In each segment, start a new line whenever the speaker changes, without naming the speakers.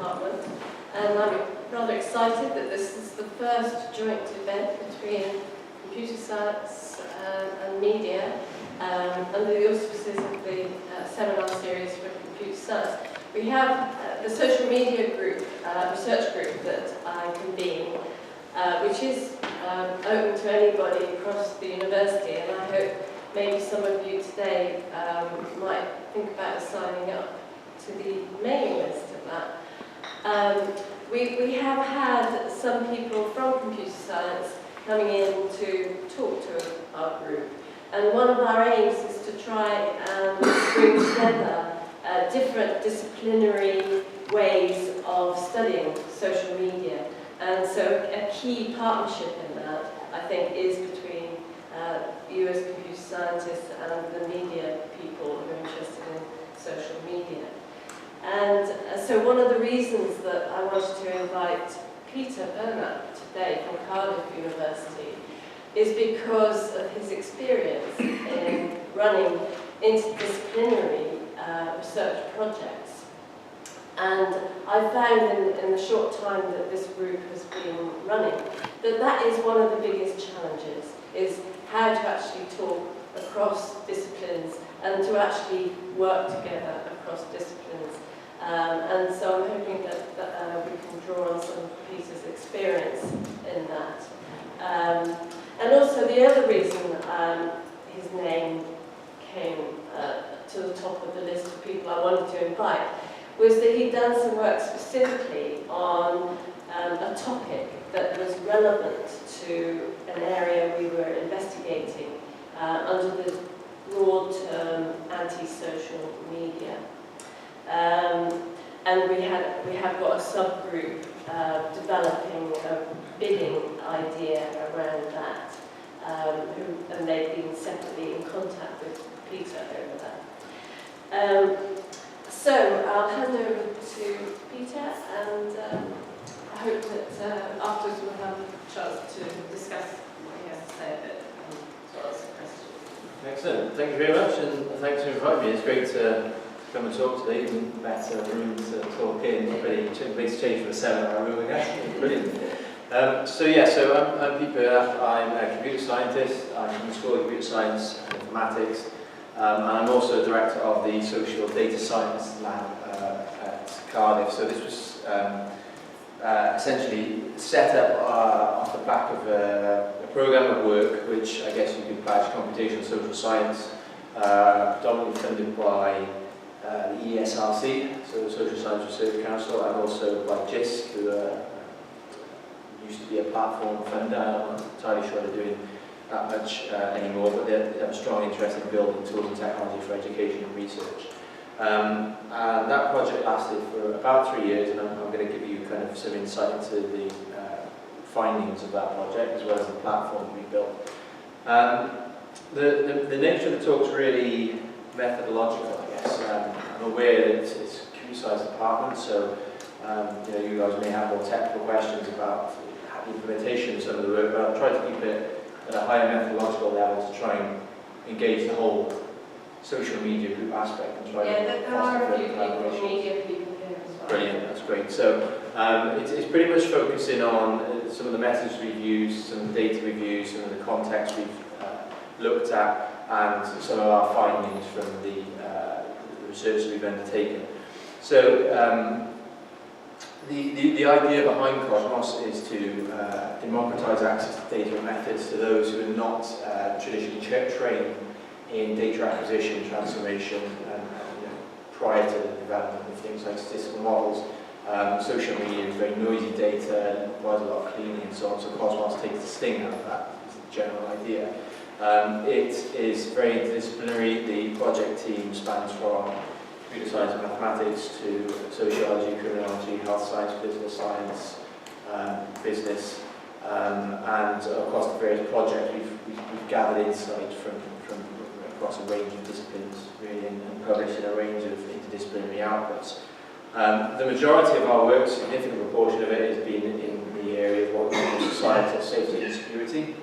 department, and I'm rather excited that this is the first joint event between computer science and media under the auspices of the seminar series for computer science. We have the social media group, research group that I convene, which is open to anybody across the university, and I hope maybe some of you today might think about signing up to the mailing list of that. We have had some people from computer science coming in to talk to our group, and one of our aims is to try and bring together different disciplinary ways of studying social media. And so a key partnership in that, I think, is between you as computer scientists and the media people who are interested in social media. And so one of the reasons that I wanted to invite Peter Burnap today from Cardiff University is because of his experience in running interdisciplinary research projects. And I found in the short time that this group has been running that is one of the biggest challenges, is how to actually talk across disciplines and to actually work together across disciplines. And so I'm hoping that we can draw on some of Peter's experience in that. And also the other reason his name came to the top of the list of people I wanted to invite was that he'd done some work specifically on a topic that was relevant to an area we were investigating under the broad term anti-social media. And we have got a subgroup developing a bidding idea around that, and they've been separately in contact with Peter over that. So I'll hand over to Peter, and I hope that afterwards we'll have a chance to discuss what he has to say a bit and to answer questions.
Excellent. Thank you very much, and thanks for inviting me. It's great to come and talk today. Even better room to talk in. Pretty big change from a seminar room again. Brilliant. So I'm Pete Burnap. I'm a computer scientist. I'm from the School of Computer Science and Informatics. And I'm also director of the Social Data Science Lab at Cardiff. So this was essentially set up off the back of a programme of work which I guess you could badge computational social science, predominantly funded by the ESRC, so the Social Science Research Council, and also by JISC, who used to be a platform funder. I'm not entirely sure they're doing that much anymore, but they have a strong interest in building tools and technology for education and research. And that project lasted for about 3 years, and I'm going to give you kind of some insight into the findings of that project, as well as the platform we built. The nature of the talk is really methodological, I guess. I'm aware that it's a computer science department, so you guys may have more technical questions about the implementation of some of the work, but I'll try to keep it at a higher methodological level to try and engage the whole social media group aspect and try
there are a few people, media people here as well.
Brilliant, that's great. So it's pretty much focusing on some of the methods we've used, some of the data we've used, some of the context we've looked at, and some of our findings from the research that we've undertaken. So the idea behind Cosmos is to democratize access to data and methods to those who are not traditionally trained in data acquisition, transformation, and prior to the development of things like statistical models. Social media is very noisy data and requires a lot of cleaning and so on, so Cosmos takes the sting out of that, is the general idea. It is very interdisciplinary. The project team spans from computer science and mathematics to sociology, criminology, health science, political science, business, and across the various projects we've gathered insight from across a range of disciplines, really, and published in a range of interdisciplinary outputs. The majority of our work, a significant proportion of it, has been in the area of what we call societal safety and security.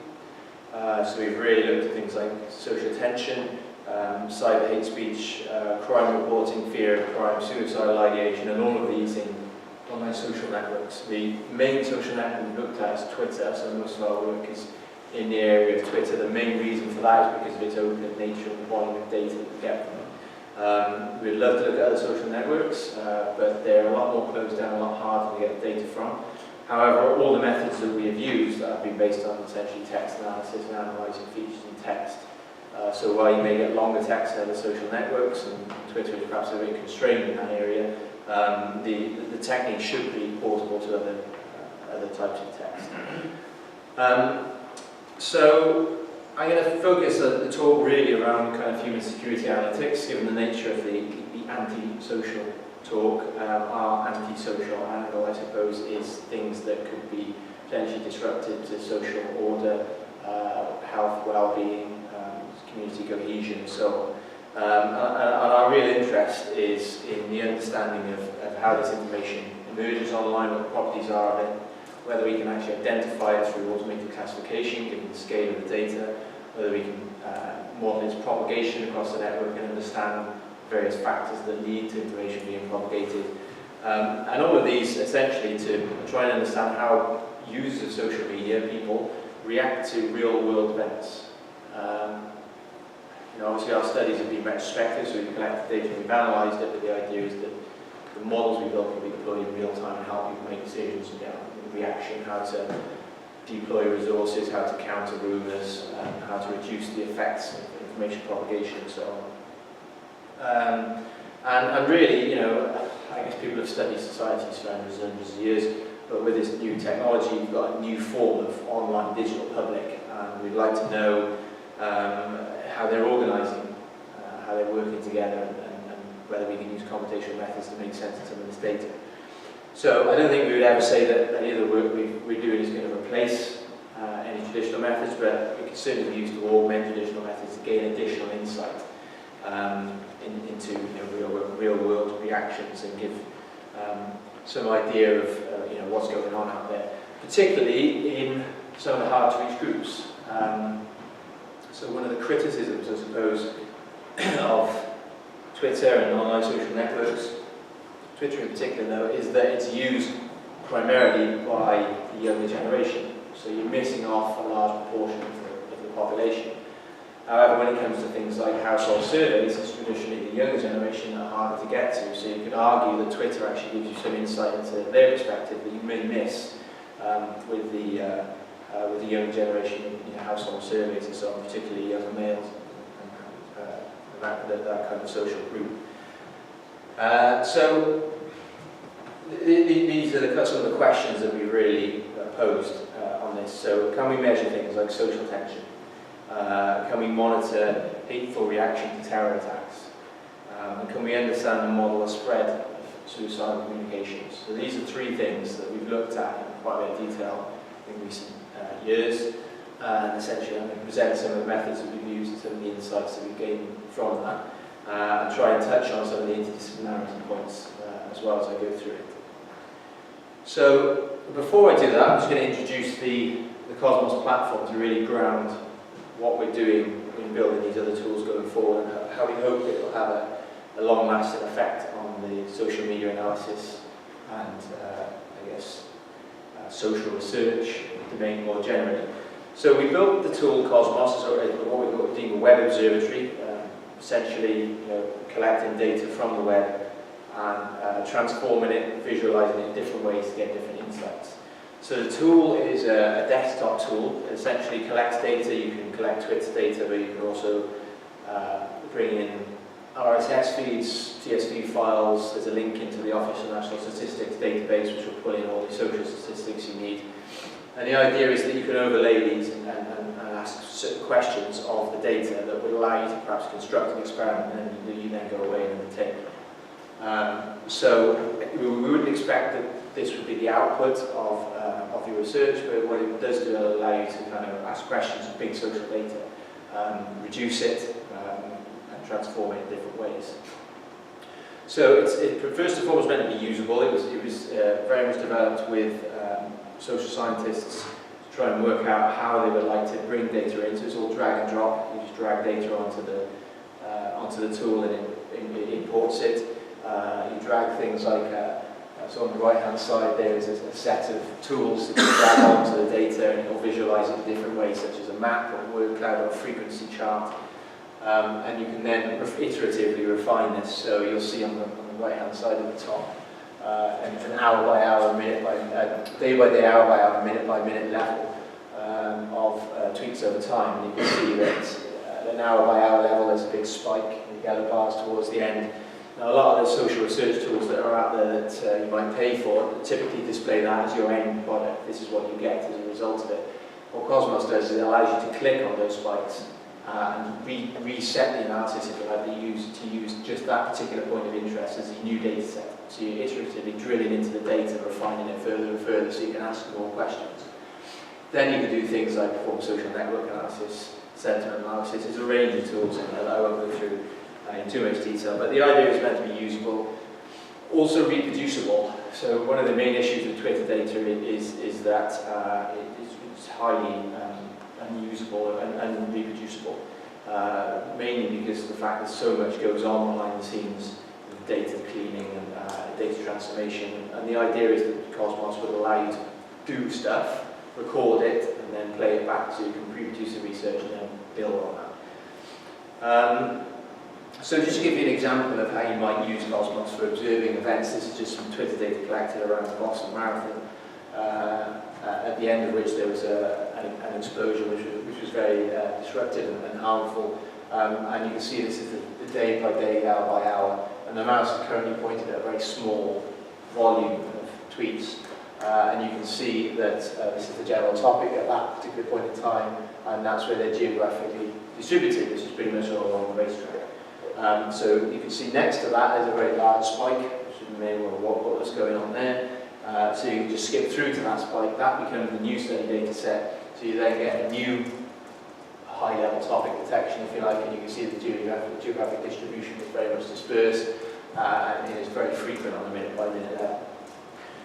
So we've really looked at things like social tension, cyber hate speech, crime reporting, fear of crime, suicidal ideation, and all of these in online social networks. The main social network we've looked at is Twitter, so most of our work is in the area of Twitter. The main reason for that is because of its open nature and the volume of data that we get from it. We'd love to look at other social networks, but they're a lot more closed down, a lot harder to get data from. However, all the methods that we have used have been based on essentially text analysis and analysing features in text. So while you may get longer text in other social networks, and Twitter is perhaps a bit constrained in that area, the technique should be portable to other types of text. So I'm going to focus the talk really around kind of human security analytics, given the nature of the anti-social talk. Our anti-social angle, I suppose, is things that could be potentially disruptive to social order, health, well-being, community cohesion, and so on. And our real interest is in the understanding of how this information emerges online, what the properties are of it, whether we can actually identify it through automated classification, given the scale of the data, whether we can model its propagation across the network and understand various factors that lead to information being propagated. And all of these essentially to try and understand how users of social media, people, react to real-world events. Obviously our studies have been retrospective, so we've collected data and we've analysed it, but the idea is that the models we built can be deployed in real time and help people make decisions about reaction, how to deploy resources, how to counter rumours, how to reduce the effects of information propagation and so on. And really, I guess people have studied societies for hundreds and hundreds of years, but with this new technology, you've got a new form of online digital public, and we'd like to know how they're organising, how they're working together, and whether we can use computational methods to make sense of some of this data. So I don't think we would ever say that any of the work we're doing is going to replace any traditional methods, but it can certainly be used to augment traditional methods to gain additional insight into real-world reactions and give some idea of what's going on out there, particularly in some of the hard-to-reach groups. So one of the criticisms, I suppose, of Twitter and online social networks, Twitter in particular though, is that it's used primarily by the younger generation. So you're missing off a large proportion of the population. However, when it comes to things like household surveys, it's traditionally the younger generation that are harder to get to. So you could argue that Twitter actually gives you some insight into their perspective that you may miss with the younger generation in household surveys and so on, particularly younger males and that kind of social group. So these are some of the questions that we really posed on this. So can we measure things like social tension? Can we monitor hateful reaction to terror attacks? And can we understand and model the spread of suicidal communications? So these are three things that we've looked at in quite a bit of detail in recent years. And essentially I'm going to present some of the methods that we've used and some of the insights that we've gained from that. And try and touch on some of the interdisciplinarity points as well as I go through it. So before I do that, I'm just going to introduce the Cosmos platform to really ground what we're doing in building these other tools going forward and how we hope it will have a long-lasting effect on the social media analysis and, social research domain more generally. So we built the tool Cosmos as what we call a web observatory, essentially collecting data from the web and transforming it, visualizing it in different ways to get different insights. So the tool is a desktop tool. It essentially collects data. You can collect Twitter data, but you can also bring in RSS feeds, CSV files. There's a link into the Office of National Statistics database, which will pull in all the social statistics you need. And the idea is that you can overlay these and ask certain questions of the data that would allow you to perhaps construct an experiment and then you then go away and undertake. So we wouldn't expect that this would be the output of your research, but what it does do is allow you to kind of ask questions of big social data, reduce it, and transform it in different ways. So it's first and foremost meant to be usable. It was very much developed with social scientists to try and work out how they would like to bring data in. So it's all drag and drop. You just drag data onto the tool and it imports it. You drag things like So on the right-hand side, there is a set of tools that you grab onto the data, and it will visualize it in different ways, such as a map, or a word cloud, or a frequency chart. And you can then iteratively refine this. So you'll see on the right-hand side at the top, an hour by hour, minute by day by day, hour by hour, minute by minute level of tweets over time. And you can see that at an hour by hour level, there's a big spike in the yellow bars towards the end. Now, a lot of the social research tools that are out there that you might pay for typically display that as your end product. This is what you get as a result of it. What Cosmos does is it allows you to click on those spikes and reset the analysis, if you like, to use just that particular point of interest as a new data set. So you're iteratively drilling into the data, refining it further and further so you can ask more questions. Then you can do things like perform social network analysis, sentiment analysis. There's a range of tools in there that I won't go through in too much detail, but the idea is meant to be usable, also reproducible. So one of the main issues with Twitter data is that it's highly unusable and unreproducible, mainly because of the fact that so much goes on behind the scenes with data cleaning and data transformation. And the idea is that Cosmos would allow you to do stuff, record it, and then play it back so you can reproduce the research and then build on that. So just to give you an example of how you might use Cosmos for observing events, this is just some Twitter data collected around the Boston Marathon, at the end of which there was an explosion which was very disruptive and harmful. And you can see this is the day by day, hour by hour, and the mouse is currently pointed at a very small volume of tweets. And you can see that this is the general topic at that particular point in time, and that's where they're geographically distributed, which is pretty much all along the racetrack. So you can see next to that there's a very large spike, which you may wonder what was going on there. So you can just skip through to that spike. That becomes the new study data set. So you then get a new high-level topic detection, if you like, and you can see the geographic distribution is very much dispersed, and it is very frequent on a minute-by-minute level.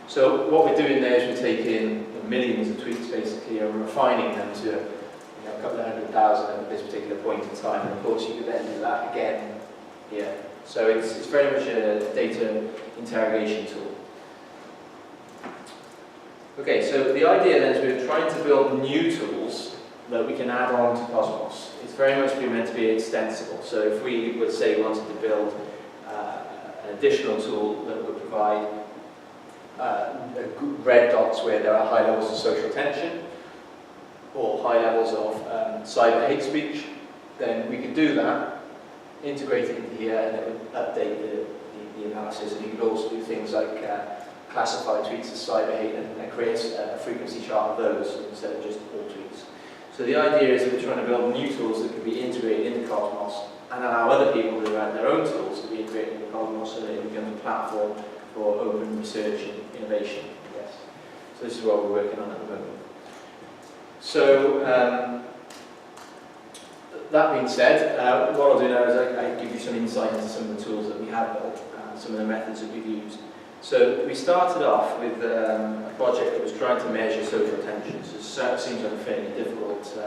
So what we're doing there is we're taking millions of tweets, basically, and refining them to a couple of 100,000 at this particular point in time. And of course, you could then do that again here. So it's very much a data interrogation tool. Okay, so the idea then is we're trying to build new tools that we can add on to Cosmos. It's very much meant to be extensible. So if we would say wanted to build an additional tool that would provide red dots where there are high levels of social tension or high levels of cyber hate speech, then we could do that, integrate it into here, and it would update the analysis. And you could also do things like classify tweets as cyber hate and create a frequency chart of those instead of just all tweets. So the idea is that we're trying to build new tools that can be integrated into Cosmos and allow other people who have their own tools to be integrated into Cosmos so that it becomes a platform for open research and innovation, I guess. So this is what we're working on at the moment. So that being said, what I'll do now is I give you some insight into some of the tools that we have built and some of the methods that we've used. So we started off with a project that was trying to measure social tension. So it seems like a fairly difficult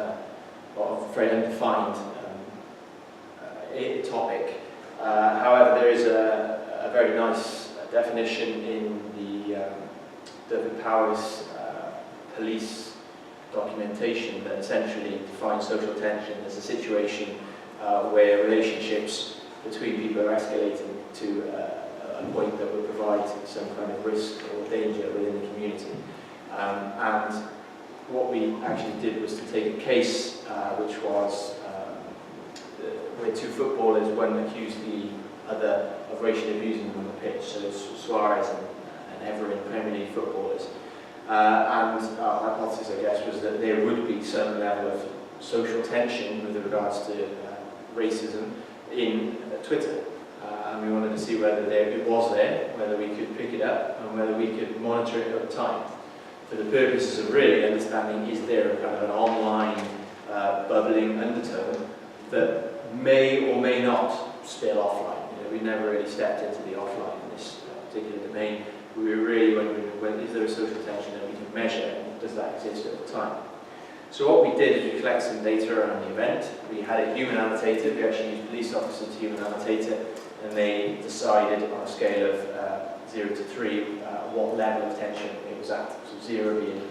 or very undefined topic. However, there is a very nice definition in the David Powers police documentation that essentially defines social tension as a situation where relationships between people are escalating to a point that would provide some kind of risk or danger within the community. And what we actually did was to take a case which was where two footballers, one accused the other of racially abusing them on the pitch, so Suarez and Everin, Premier League footballers. And our hypothesis, I guess, was that there would be some level of social tension with regards to racism in Twitter. And we wanted to see whether it was there, whether we could pick it up, and whether we could monitor it over time. For the purposes of really understanding, is there a kind of an online bubbling undertone that may or may not spill offline? We never really stepped into the offline in this particular domain. We were really wondering, is there a social tension that we can measure, and does that exist over time? So what we did is we collected some data around the event. We had it human annotated. We actually used police officers to human annotate it, and they decided on a scale of 0 to 3, what level of tension it was at. So 0 being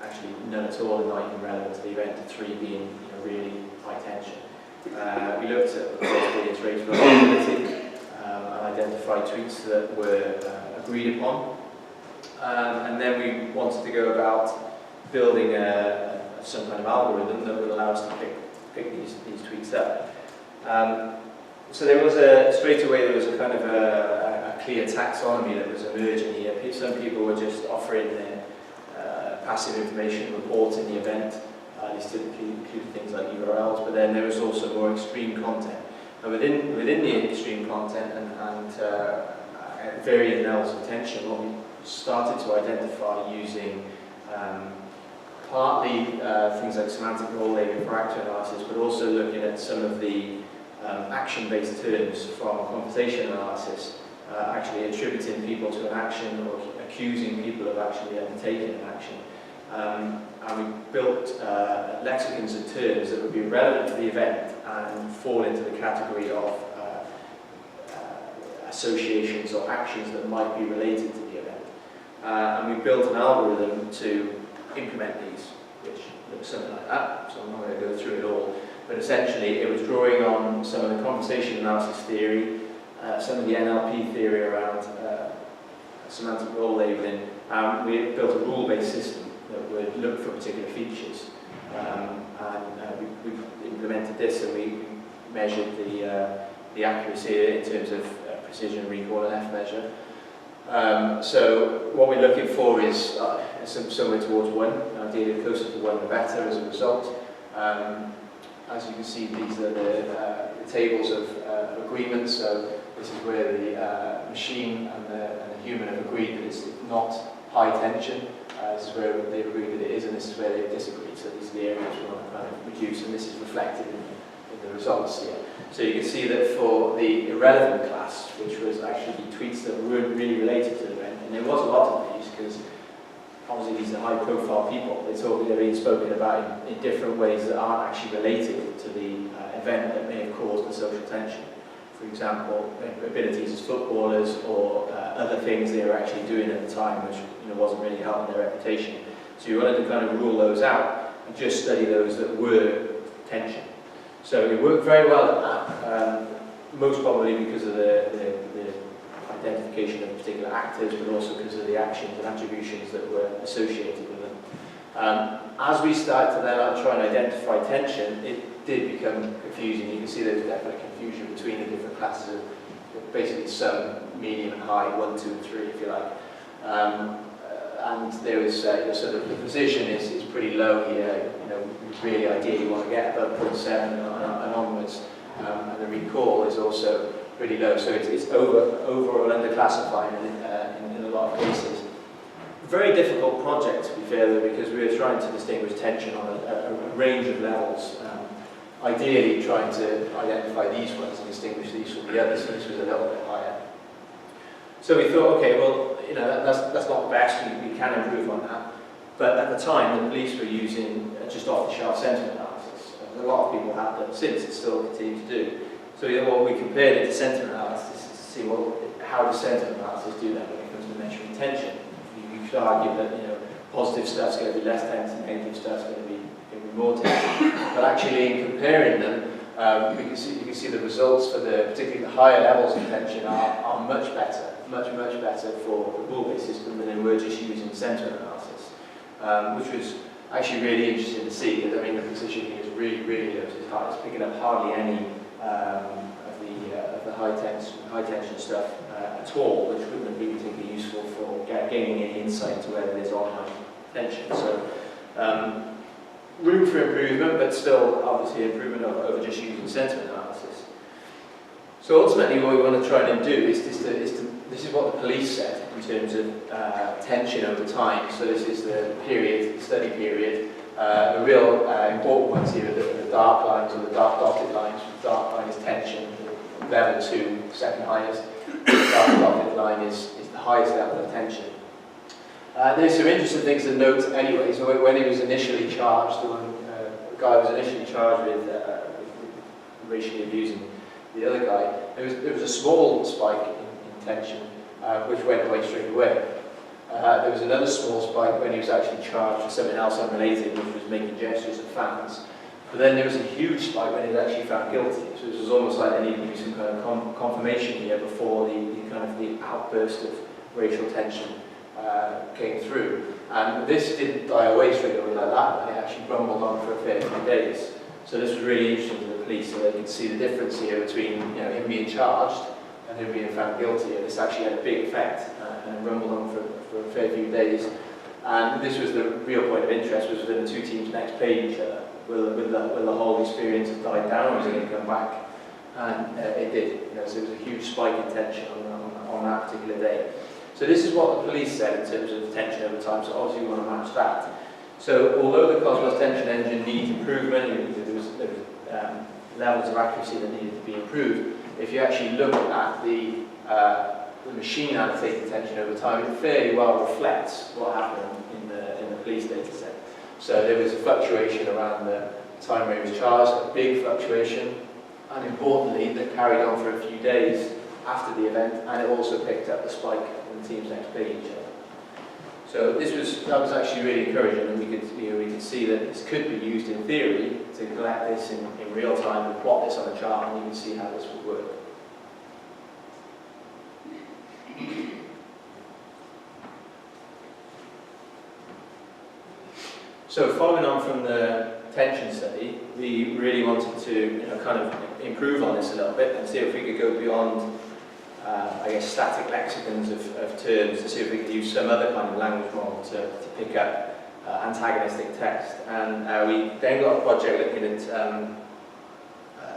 actually none at all and not even relevant to the event, to 3 being really high tension. We looked at the iteration reliability and identified tweets that were agreed upon. And then we wanted to go about building some kind of algorithm that would allow us to pick these tweets up. So there was straight away there was a kind of a clear taxonomy that was emerging here. Some people were just offering their passive information, reporting the event. These typically include things like URLs, but then there was also more extreme content. And within the extreme content and varying levels of tension, what we started to identify using partly things like semantic role labeling for actor analysis, but also looking at some of the action-based terms from conversation analysis, actually attributing people to an action or accusing people of actually undertaking an action. And we built lexicons of terms that would be relevant to the event and fall into the category of associations or actions that might be related to the event. And we built an algorithm to implement these, which looks something like that, so I'm not going to go through it all. But essentially, it was drawing on some of the conversation analysis theory, some of the NLP theory around semantic role labeling. We built a rule-based system that would look for particular features. We implemented this and we measured the accuracy in terms of precision, recall, and F-measure. So what we're looking for is somewhere towards 1, ideally closer to 1 the better as a result. As you can see, these are the tables of agreements. So this is where the machine and the human have agreed that it's not high tension. This is where they've agreed that it is, and this is where they've disagreed. So these are the areas we want to kind of reduce, and this is reflected in the results here. So you can see that for the irrelevant class, which was actually tweets that weren't really related to the event, and there was a lot of these because obviously these are high-profile people. They're being spoken about in different ways that aren't actually related to the event that may have caused the social tension. For example, abilities as footballers or other things they were actually doing at the time, which wasn't really helping their reputation. So you wanted to kind of rule those out and just study those that were tension. So it worked very well at that, most probably because of the identification of particular actors, but also because of the actions and attributions that were associated with them. As we started to then try and identify tension, it did become confusing. You can see there's definitely confusion between the different classes of basically some, medium and high, 1, 2, and 3 if you like. And there is sort of the precision is pretty low here. Really ideally you want to get above 0.7 and onwards. And the recall is also pretty low, so it's over or under classifying in a lot of cases. Very difficult project to be fair though, because we were trying to distinguish tension on a range of levels. Ideally trying to identify these ones and distinguish these from the others, so this was a little bit higher. So we thought, okay, well, that's not the best, we can improve on that. But at the time, the police were using just off-the-shelf sentiment analysis. A lot of people have done since, it's still continuing to do. So we compared it to sentiment analysis to see, well, how does sentiment analysis do that when it comes to measuring tension? You could argue that positive stuff's going to be less tense and negative stuff's going to be more tense. But actually, in comparing them, you can see the results for particularly the higher levels of tension are much better, much better for the rule-based system than they were just using sentiment analysis, which was actually really interesting to see. I mean, the precision here is really low. It's picking up hardly any of the high tension stuff at all, which wouldn't be particularly useful for gaining any insight into whether there's on-high tension. So room for improvement, but still obviously improvement over just using sentiment analysis. So ultimately, what we want to try and do is this is what the police said in terms of tension over time. So this is the study period. The real important ones here are the dark lines or the dark dotted lines. The dark line is tension, level 2, second highest. The dark dotted line is the highest level of tension. There's some interesting things to note anyway. So when he was initially charged, the guy was initially charged with racially abusing the other guy, there was a small spike in tension which went away straight away. There was another small spike when he was actually charged for something else unrelated, which was making gestures at fans. But then there was a huge spike when he was actually found guilty. So it was almost like there needed to be some kind of confirmation here before the outburst of racial tension came through. And this didn't die away straight away like that, and it actually rumbled on for a fair few days. So this was really interesting to the police, so they could see the difference here between him being charged and him being found guilty. And this actually had a big effect, and it rumbled on for a fair few days. And this was the real point of interest, was when the two teams next played each other. Will the whole experience have died down, or was it going to come back? And it did. So there was a huge spike in tension on that particular day. So this is what the police said in terms of tension over time, so obviously we want to match that. So although the Cosmos tension engine needs improvement, there was levels of accuracy that needed to be improved, if you actually look at the machine annotated tension over time, it fairly well reflects what happened in the police data set. So there was a fluctuation around the time where he was charged, a big fluctuation, and importantly, that carried on for a few days after the event, and it also picked up the spike when the teams next played each other. So that was actually really encouraging, and we could see that this could be used in theory to collect this in real time and plot this on a chart, and you can see how this would work. So following on from the tension study, we really wanted to kind of improve on this a little bit and see if we could go beyond static lexicons of terms, to see if we could use some other kind of language model to pick up antagonistic text. And we then got a project looking at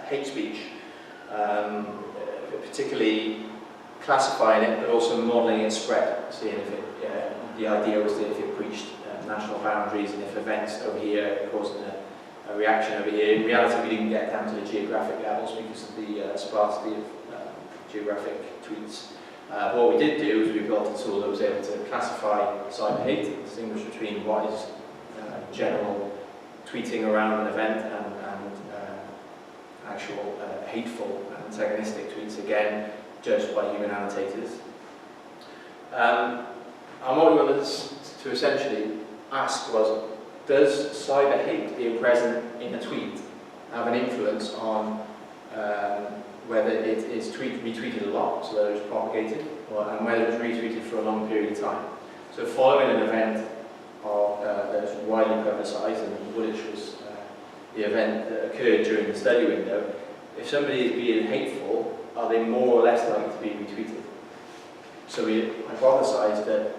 hate speech, particularly classifying it, but also modelling its spread, seeing if the idea was that if it breached national boundaries and if events over here caused a reaction over here. In reality, we didn't get down to the geographic levels because of the sparsity of geographic tweets. What we did do is we built a tool that was able to classify cyber hate and distinguish between what is general tweeting around an event and actual hateful, antagonistic tweets, again, judged by human annotators. And what we wanted to essentially ask was, does cyber hate being present in a tweet have an influence on whether it is retweeted a lot, so whether it's propagated, and whether it's retweeted for a long period of time? So following an event that was widely publicised, and Woolwich was the event that occurred during the study window, if somebody is being hateful, are they more or less likely to be retweeted? So we hypothesised that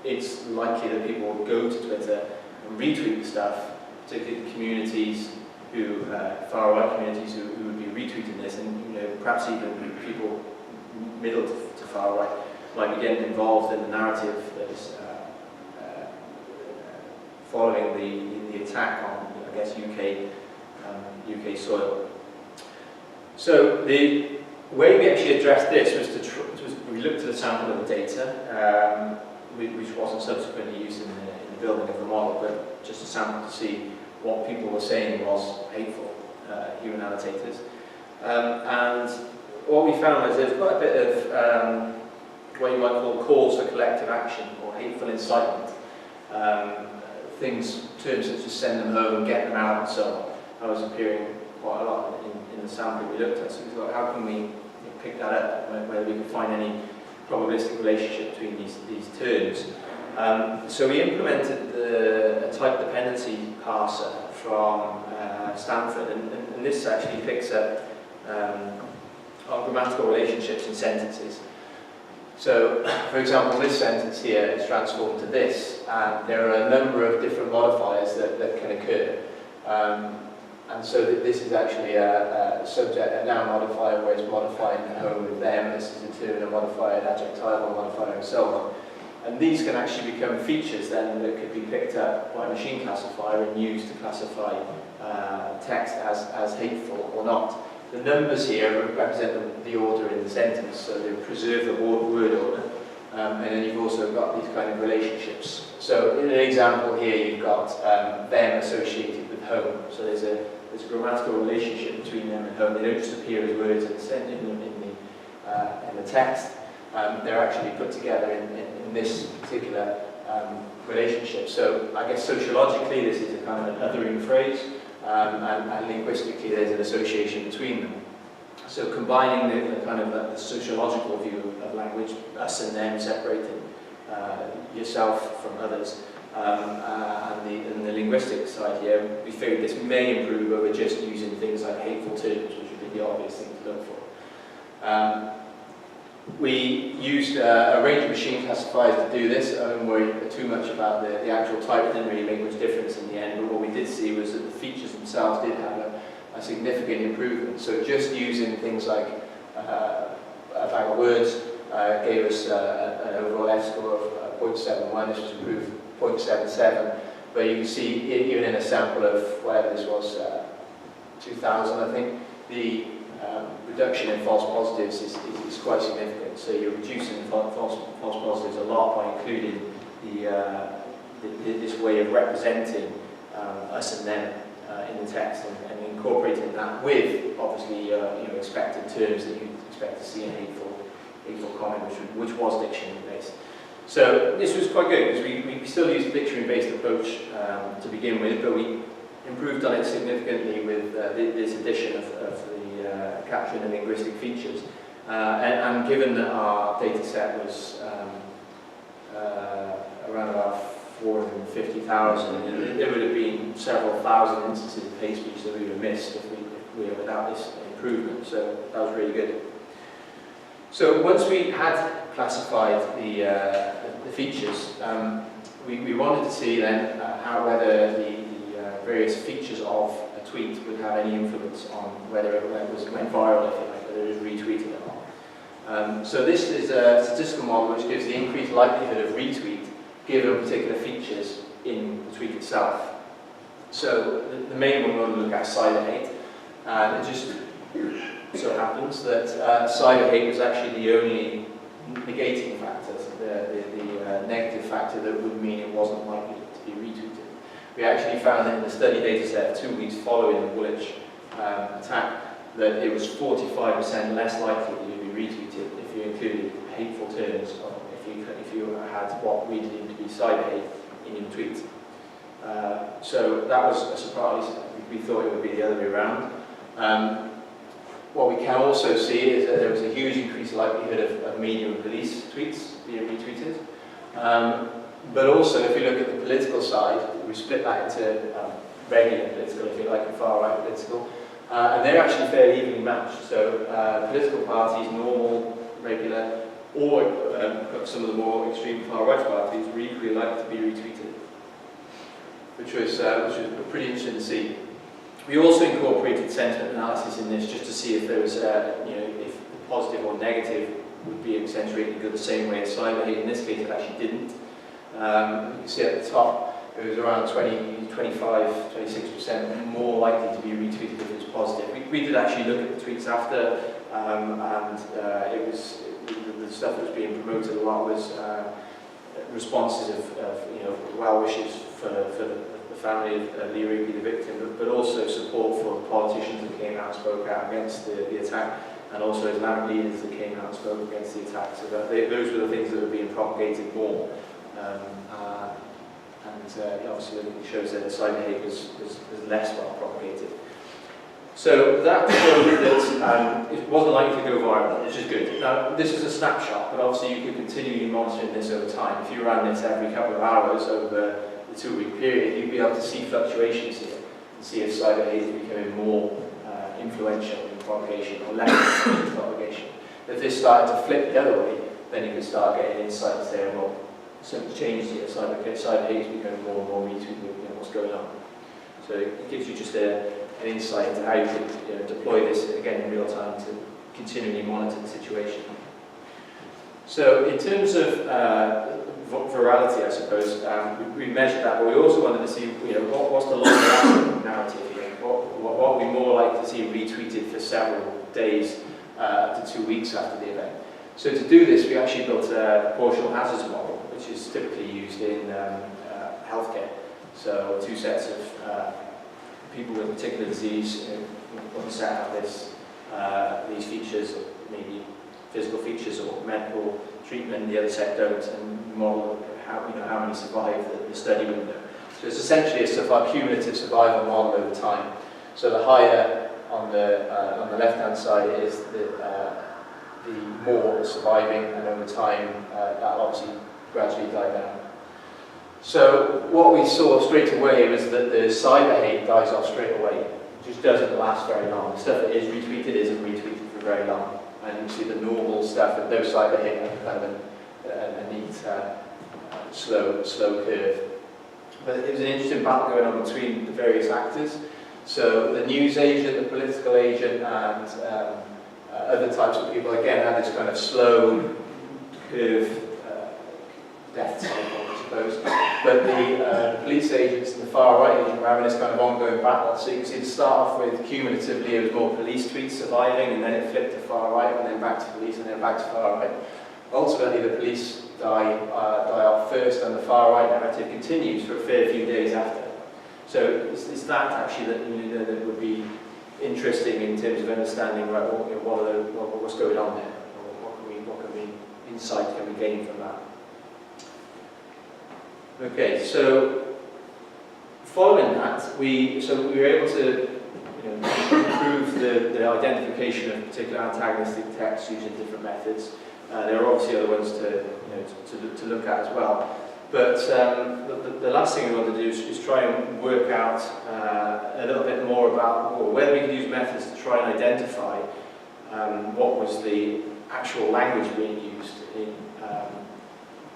it's likely that people will go to Twitter and retweet stuff, particularly communities who, far-right communities who would be retweeting this, and perhaps even people middle to far-right might be getting involved in the narrative that is following the attack on, I guess, UK soil. So the way we actually addressed this was we looked at a sample of the data, which wasn't subsequently used in the building of the model, but just a sample to see what people were saying was hateful, human annotators. And what we found was there's quite a bit of what you might call calls for collective action or hateful incitement. Terms such as send them home, get them out, and so on. That was appearing quite a lot in the sample we looked at. So we thought, how can we pick that up, whether we can find any probabilistic relationship between these terms. So we implemented a type dependency parser from Stanford, and this actually picks up our grammatical relationships in sentences. So, for example, this sentence here is transformed to this, and there are a number of different modifiers that can occur. And so this is actually a subject, a noun modifier, where it's modifying the home with them. This is a term, a modifier, an adjectival modifier, and so on. And these can actually become features then that could be picked up by a machine classifier and used to classify text as hateful or not. The numbers here represent the order in the sentence, so they preserve the word order. And then you've also got these kind of relationships. So in an example here, you've got them associated with home. So there's a grammatical relationship between them and home. They don't just appear as words in the text. they're actually put together in this particular relationship. So I guess sociologically this is a kind of an othering phrase, and linguistically there's an association between them. So combining the kind of the sociological view of language, us and them, separating yourself from others, and the linguistic side here, we figured this may improve over just using things like hateful terms, which would be the obvious thing to look for. We used a range of machine classifiers to do this. I don't worry too much about the actual type. It didn't really make much difference in the end, but what we did see was that the features themselves did have a significant improvement. So just using things like a bag of words gave us an overall F-score of 0.71. This was improved 0.77, but you can see even in a sample of whatever this was, 2000, I think, the reduction in false positives is quite significant. So you're reducing false positives a lot by including this way of representing us and them in the text, and incorporating that with obviously expected terms that you'd expect to see in hateful comment, which was dictionary based. So this was quite good because we still used a dictionary-based approach to begin with, but we improved on it significantly with this addition of the capturing the linguistic features. And given that our data set was around about 450,000, there would have been several thousand instances of hate speech that we would have missed if we were without this improvement. So that was really good. So once we had classified the features, we wanted to see then whether the various features of a tweet would have any influence on whether it went viral, if you like, whether it was retweeted or not. So this is a statistical model which gives the increased likelihood of retweet given particular features in the tweet itself. So the main one we want to look at is cyber hate, and it just so happens that cyber hate was actually the only negating factor, the negative factor that would mean it wasn't likely to be retweeted. We actually found that in the study data set 2 weeks following the Woolwich attack that it was 45% less likely that you'd be retweeted if you included hateful terms, or if you had what we deemed to be cyber hate in your tweet. So that was a surprise. We thought it would be the other way around. What we can also see is that there was a huge increased likelihood of media and police tweets being retweeted. But also, if you look at the political side, we split that into regular political, if you like, and far-right political. And they're actually fairly evenly matched. So political parties, normal, regular, or some of the more extreme far-right parties were equally likely to be retweeted, which was pretty interesting to see. We also incorporated sentiment analysis in this just to see if there was, if positive or negative would be accentuated in the same way as cyber hate. In this case, it actually didn't. You can see at the top, it was around 26% more likely to be retweeted if it was positive. We did actually look at the tweets after, and it was the stuff that was being promoted a lot was responses of well wishes for the family of Lee Rigby, the victim, but also support for the politicians that came out and spoke out against the attack, and also Islamic leaders that came out and spoke against the attack. So those were the things that were being propagated more. Obviously it shows that the cyber hate was less well propagated. So that showed that it wasn't likely to go viral, which is good. Now, this is a snapshot, but obviously you could continue monitoring this over time. If you ran this every couple of hours over the 2-week period, you'd be able to see fluctuations here and see if cyber hate is becoming more influential in propagation or less influential in propagation. If this started to flip the other way, then you could start getting insights there, well, something's changed here, cyber hate is becoming more and more retweeted, what's going on. So it gives you just an insight into how you can deploy this again in real time to continually monitor the situation. So in terms of virality, I suppose, we measured that, but we also wanted to see what's the long-lasting narrative here. What are we more likely to see retweeted for several days to 2 weeks after the event. So to do this, we actually built a proportional hazards model, which is typically used in healthcare. So 2 sets of people with a particular disease, when we set out these features, maybe physical features or medical treatment, the other set don't, and model how many survive the study window. So it's essentially a cumulative survival model over time. So the higher on the left-hand side is the more surviving, and over time that'll obviously gradually die down. So what we saw straight away was that the cyber hate dies off straight away. It just doesn't last very long. The stuff that is retweeted isn't retweeted for very long. And you see the normal stuff with no cyber hate and kind of a neat slow curve. But it was an interesting battle going on between the various actors. So the news agent, the political agent, and other types of people again had this kind of slow curve death cycle, I suppose. But the police agents and the far right agent were having this kind of ongoing battle. So you can see to start off with, cumulatively, it was more police tweets surviving, and then it flipped to far right, and then back to police, and then back to far right. Ultimately, the police die off first, and the far right narrative continues for a fair few days after. So it's that actually that would be interesting in terms of understanding, right, what's going on there, or what insight can we gain from that. Okay, so following that, we were able to improve the identification of particular antagonistic texts using different methods. There are obviously other ones to look at as well. But the last thing we want to do is try and work out a little bit more about whether we can use methods to try and identify what was the actual language being used in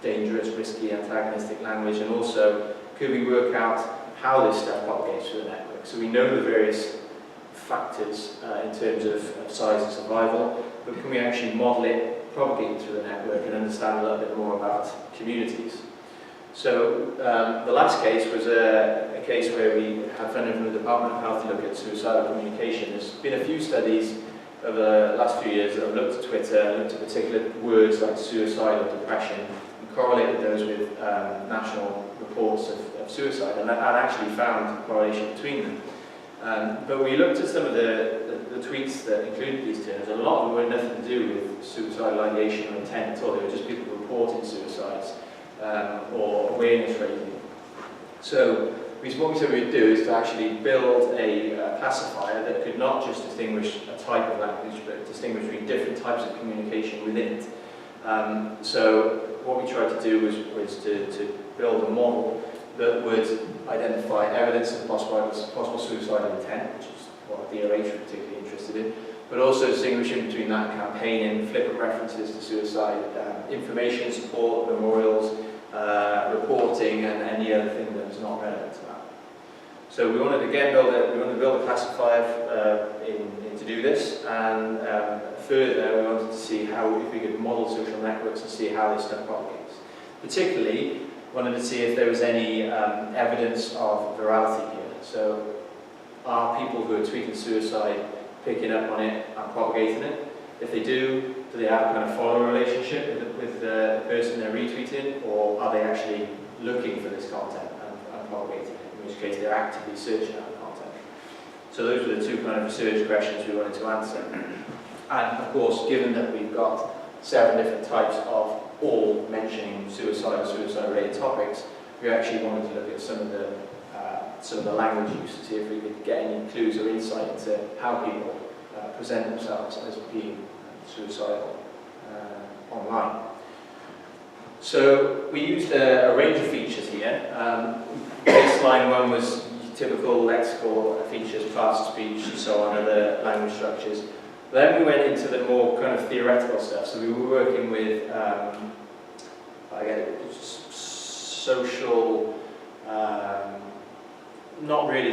dangerous, risky, antagonistic language, and also could we work out how this stuff propagates through the network. So we know the various factors in terms of size and survival, but can we actually model it propagating through the network and understand a little bit more about communities. So the last case was a case where we had funding from the Department of Health to look at suicidal communication. There's been a few studies over the last few years that have looked at Twitter, looked at particular words like suicide or depression, and correlated those with national reports of suicide, and actually found a correlation between them. But we looked at some of the tweets that included these terms, and a lot of them were nothing to do with suicidal ideation or intent at all. They were just people reporting suicides or awareness raising. So what we said we would do is to actually build a classifier that could not just distinguish a type of language, but distinguish between different types of communication within it. So what we tried to do was to build a model that would identify evidence of possible suicidal intent, which is what the DRH were particularly interested in, but also distinguishing between that campaigning, flippant references to suicide, information, support, memorials, reporting, and any other thing that was not relevant to that. So we wanted to again build a classifier to do this, and further we wanted to see if we could model social networks and see how this stuff propagates. Particularly, wanted to see if there was any evidence of virality here. So are people who are tweeting suicide picking up on it and propagating it? If they do they have a kind of follower relationship with the person they're retweeting, or are they actually looking for this content and propagating it, in which case they're actively searching out the content? So those were the two kind of research questions we wanted to answer. And of course, given that we've got 7 different types of all mentioning suicide or suicide-related topics, we actually wanted to look at some of the language use to see if we could get any clues or insight into how people present themselves as being suicidal online. So we used a range of features here. Baseline one was typical lexical features, parts of speech, and so on, other language structures. Then we went into the more kind of theoretical stuff. So we were working with social, not really